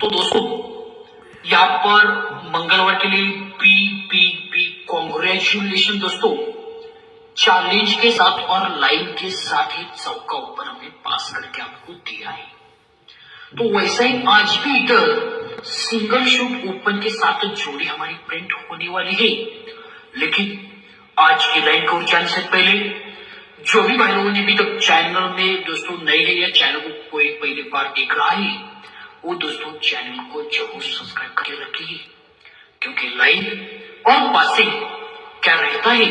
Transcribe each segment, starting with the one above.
तो दोस्तों यहाँ पर मंगलवार के लिए पी कॉन्ग्रेचुलेशन दोस्तों, चैलेंज के साथ और लाइन के साथ ही चौका ऊपर हमने पास करके आपको दिया है। तो वैसा ही आज भी इधर सिंगल शूट ओपन के साथ जोड़ी हमारी प्रिंट होने वाली है। लेकिन आज की लाइन को जाने से पहले जो भी भाई लोगों ने अभी तक चैनल में दोस्तों नए है या चैनल को कोई पहली बार देख रहा है, वो दोस्तों चैनल को जरूर सब्सक्राइब करके रखिए, क्योंकि लाइन और पासिंग क्या रहता है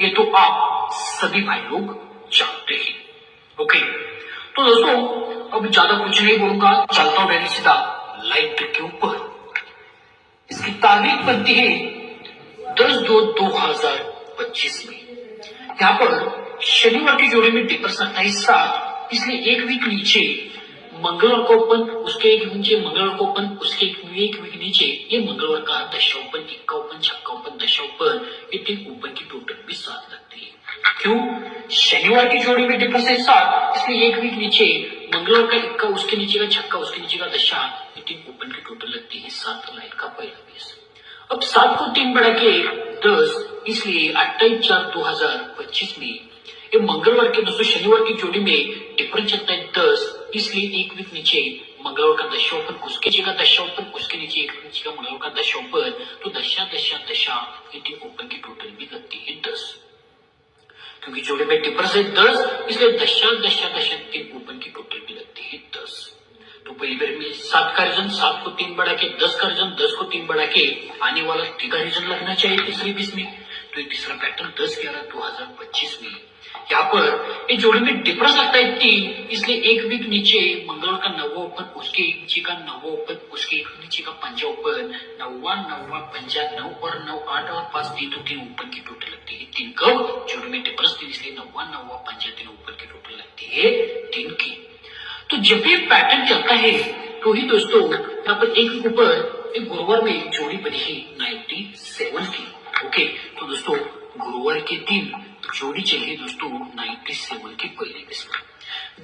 ये तो आप सभी भाई लोग जानते हैं। ओके, तो दोस्तों अब ज्यादा कुछ नहीं बोलूंगा, चलता हूं डायरेक्ट सीधा लाइन के ऊपर। इसकी तारीख बनती है 10/2/2025 में। यहाँ पर शनिवार की जोड़ी में डिपर 27/7, इसलिए एक वीक नीचे मंगलवार को ओपन, उसके एक नीचे मंगलवार को ओपन, उसके एक वीक नीचे ये मंगलवार का दशा ओपन, इक्का ओपन, छक्का ओपन, दशा ओपन, ये तीन ओपन की टोटल भी 7 लगती है। क्यों? शनिवार की जोड़ी में डिपर 7, इसलिए एक वीक नीचे मंगलवार का इक्का, उसके नीचे का छक्का, उसके नीचे का दशा, ये तीन ओपन की टोटल लगती है 7 लाइन का पहला बेस। अब 7 को 3 बढ़ा के 10, इसलिए 28/4/2025 में ये मंगलवार के दोस्तों शनिवार की जोड़ी में डिफरेंस चलता है 10, इसलिए एक वीक नीचे मंगलवार का दशा ओपन, उसके नीचे का दशा ओपन, उसके नीचे एक नीचे का मंगलवार का दशा ओपन, तो दशा दशा दशा ये तीन ओपन की टोटल भी लगती है 10। क्योंकि जोड़ी में डिफरेंस है 10, इसलिए दशा दशा दशा तीन ओपन की टोटल भी लगती है 10। तो पहली बार में 7 का रीजन 7 को 3 बढ़ा के 10 का रीजन 10 को 3 बढ़ा के आने वाला 3 का रीजन लगना चाहिए तीसरी बीस में। तो ये तीसरा पैटर्न 10/11/2025 में यहाँ पर ये जोड़ी में डिफरेंस लगता है 3, इसलिए एक वीक नीचे मंगलवार का 9वां ओपन, उसके एक नीचे का 9वां ओपन, उसके एक नीचे का 5वां ओपन, 9वां 9वां 5 9 और 9 8 और 5 3, तो 3 ओपन की टोटल लगती है 3। कब? जोड़ी में डिफरेंस 3, इसलिए 9वां 9वां 5 3 ओपन की टोटल लगती है 3 की। तो जब भी पैटर्न चलता है तो ही दोस्तों यहाँ पर एक ऊपर एक गुरुवार में जोड़ी बनी है 97 की। ओके, तो दोस्तों गुरुवार के दिन जोड़ी चली दोस्तों 97 की पहली बेस में।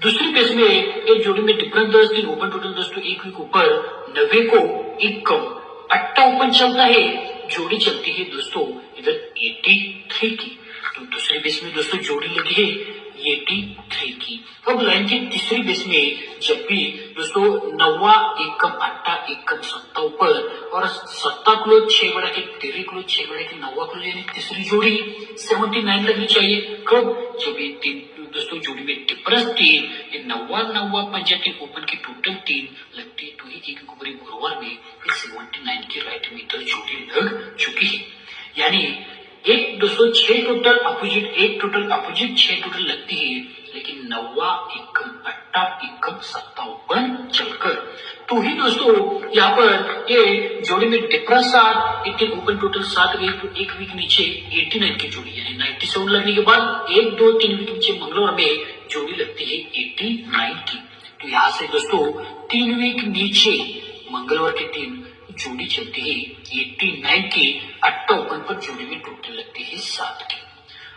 दूसरी बेस में एक जोड़ी में डिफरेंस 10 दिन ओपन टोटल दोस्तों एक वीक ऊपर 90 को एक कम 8 ओपन चलता है, जोड़ी चलती है दोस्तों इधर 83 की। तो दूसरी बेस में दोस्तों जोड़ी लगी है 83 की। अब लाइन की तीसरी बेस में जब भी दोस्तों 9वां एक कम 8 एक कम 7 ऊपर और 7 किलो 6 बढ़ा के 13 किलो 6 बढ़ा के 9वां किलो, यानी तीसरी जोड़ी 79 लगनी चाहिए। कब? जब ये तीन दोस्तों जोड़ी में डिफरेंस 3, ये 9वां 9वां 5 3 ओपन की टोटल 3 लगती है, तो ही एक गुरुवार में 79 की राइट में इधर जोड़ी लग चुकी है। यानी एक दोस्तों 6 टोटल अपोजिट, एक टोटल अपोजिट 6 टोटल लगती है, लेकिन 9वां एकम 8 एकम 7 ओपन चलकर, तो ही दोस्तों यहाँ पर ये जोड़ी में डिफरेंस 7, एक ओपन टोटल 7 गई, तो एक वीक नीचे 89 की जोड़ी यानी 97 लगने के बाद 1 2 3 वीक नीचे मंगलवार में जोड़ी लगती है 89 की। तो यहाँ से दोस्तों 3 वीक नीचे मंगलवार के दिन जोड़ी चलती है 89 की, 8 ओपन पर जोड़ी में टोटल लगती है 7 की।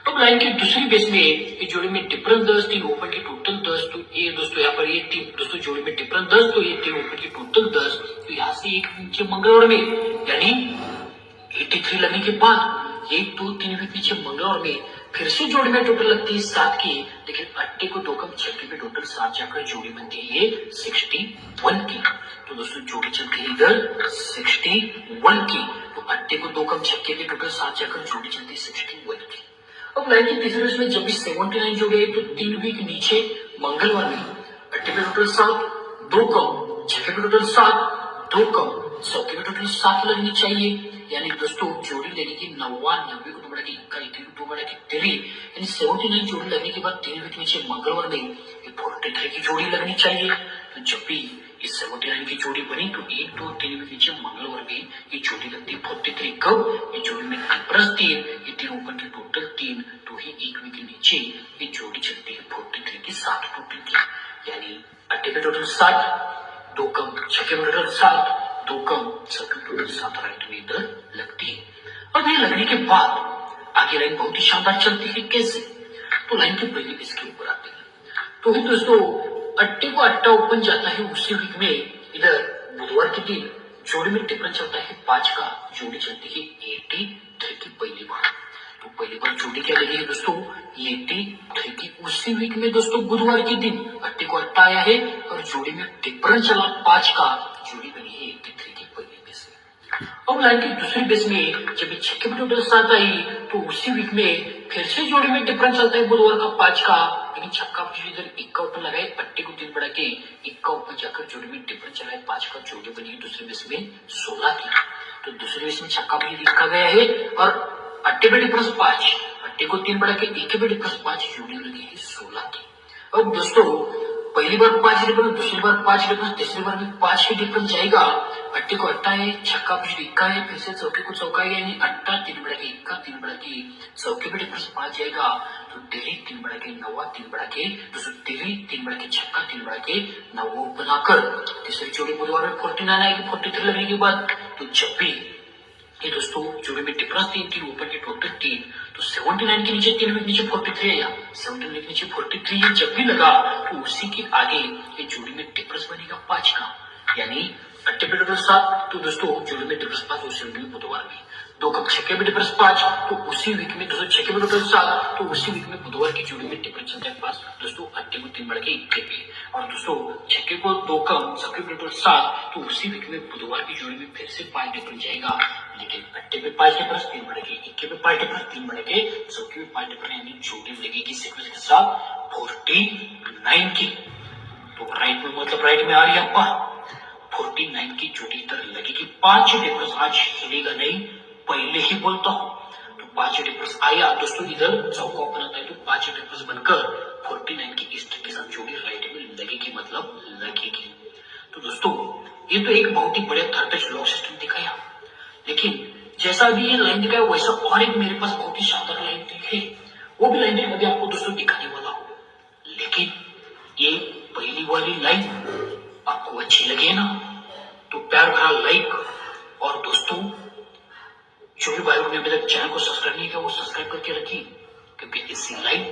अब लाइन की दूसरी बेस में ये जोड़ी में डिफरेंस 10, 3 ओपन की टोटल 10, तो ये दोस्तों यहाँ पर ये 3 दोस्तों जोड़ी में डिफरेंस 10, तो ये 3 ओपन की टोटल 10, तो यहाँ से एक नीचे मंगलवार में यानी 83 लगने के बाद 1 2 3 वीक नीचे मंगलवार में फिर से जोड़ी में टोटल लगती है 7 की, लेकिन 8 को 2 कम 6 पे टोटल 7 जाकर जोड़ी बनती है 61 की। तो दोस्तों जोड़ी चलती है इधर 61 की, तो 8 को 2 कम 6 पे टोटल 7 जाकर जोड़ी चलती है 61 की। अब लाइन की तीसरे बेस में जब भी 79 जोड़े तो 3 वीक नीचे मंगलवार में 8 पे टोटल 7, 2 कम 6 पे टोटल 7, 2 कम 100 पे टोटल 7 लगनी चाहिए। यानी दोस्तों जोड़ी लगेगी 9वां 90 को 2 बढ़ा के 21 को 2 बढ़ा के 3, यानी 79 जोड़ी लगने के बाद 3 वीक नीचे मंगलवार में 43 की जोड़ी लगनी चाहिए। तो जब भी इस 79 की जोड़ी बनी तो 1 2 3 वीक नीचे मंगलवार में ये जोड़ी लगती है 43। कब? ये जोड़ी में डिफरेंस 3, ये 3 ओपन की टोटल 3, तो ही एक वीक नीचे ये जोड़ी चलती है 43 की 7 टोटल की, यानी 8 पे टोटल 7, 2 कम 6 पे टोटल 7, 2 कम 7 पे टोटल 7 राइट में इधर लगती है। अब ये लगने के बाद आगे लाइन बहुत ही शानदार चलती है। कैसे? तो लाइन के पहले इसके ऊपर आते हैं, तो ही दोस्तों 8 को 8 ओपन जाता है उसी वीक में इधर बुधवार बुधवार के दिन जोड़ी में डिफरेंस चलता है 5 का, जोड़ी चलती है 83 की पहली बार। तो पहली बार जोड़ी क्या लगी है दोस्तों, 83 की। उसी वीक में दोस्तों बुधवार के दिन 80 को 8 आया है और जोड़ी में डिफरेंस चला 5 का, जोड़ी बनी है 83 की पहली बेस में। अब लाइन की दूसरी बेस में जब छक्के पे टोटल 7 आई तो उसी वीक में फिर से जोड़ी में डिफरेंस चलता है बुधवार का 5 का, लेकिन छक्का पे इधर इक्का ऊपर लगाए, 80 को 3 बढ़ा के इक्का ऊपर जाकर जोड़ी में डिफरेंस चला है 5 का, जोड़ी बनी है दूसरी बेस में 16 की। तो दूसरी बेस में छक्का पे लिखा गया है और 80 पे डिफरेंस 5, 80 को 3 बढ़ा के इक्के पे डिफरेंस 5, जोड़ी लगी है 16 की। अब दोस्तों पहली बार 5 डिफरेंस, दूसरी बार 5 डिफरेंस, तीसरी बार भी 5 ही डिफरेंस जाएगा। 80 को 8 है, छक्का पे इक्का है, फिर से चौके को चौका है, यानी 8 3 बढ़ा के इक्का 3 बढ़ा के चौके पे डिफरेंस 5 जाएगा। तो तेरी 3 बढ़ा के 9 3 बढ़ा के दोस्तों तेरी 3 बढ़ा के छक्का 3 बढ़ा के 9 बनाकर तीसरी जोड़ी बुधवार में 49 आएगी 43 लगने के बाद। तो जब भी ये दोस्तों जोड़ी में डिफरेंस 3 ऊपर के टोटल 3, तो 79 के नीचे 3 नीचे 43 है, या 79 के नीचे 43 है जब भी लगा तो उसी के आगे ये जोड़ी में डिफरेंस बनेगा 5 का, यानी 80 पे टोटल 7, तो दोस्तों जोड़ी में डिफरेंस 5 उसी वीक में बुधवार में। 2 कप छक्के में डिफरेंस 5, तो उसी वीक में दोस्तों छक्के में टोटल 7, तो उसी वीक में बुधवार की जोड़ी में डिफरेंस चलता है 5 दोस्तों 80 को 3 बढ़ के 21 पे, और दोस्तों छक्के को 2 कम छक्के में टोटल 7, तो उसी वीक में बुधवार की जोड़ी में फिर से 5 डिफरेंस जाएगा, लेकिन 80 पे 5 डिफरेंस 3 बढ़ के 21 पे 5 डिफरेंस 3 बढ़ के छक्के में 5 डिफरेंस, यानी जोड़ी लगेगी सीक्वेंस के साथ 49 की। तो राइट में मतलब राइट में आ रही है आपका 49 की जोड़ी इधर लगेगी। 5 डिफरेंस आज हिलेगा नहीं, पहले ही बोलता हूं। तो 5 डिफरेंस आया दोस्तों, इधर चौका ओपन आता है तो 5 डिफरेंस बनकर 49 की इस के साथ जोड़ी राइट में लगेगी, मतलब लगेगी। तो दोस्तों ये तो एक बहुत ही बढ़िया थर्ड टच लॉक सिस्टम दिखाया, लेकिन जैसा भी ये लाइन दिखाया वैसा और एक मेरे पास बहुत ही शानदार लाइन है, वो भी लाइन अभी आपको दोस्तों दिखाने वाला हूं। लेकिन ये पहली वाली लाइन आपको अच्छी लगे ना तो प्यार भरा लाइक, और दोस्तों जो भी भाई ने अभी तक चैनल को सब्सक्राइब नहीं किया वो सब्सक्राइब करके रखिए, क्योंकि इसी लाइन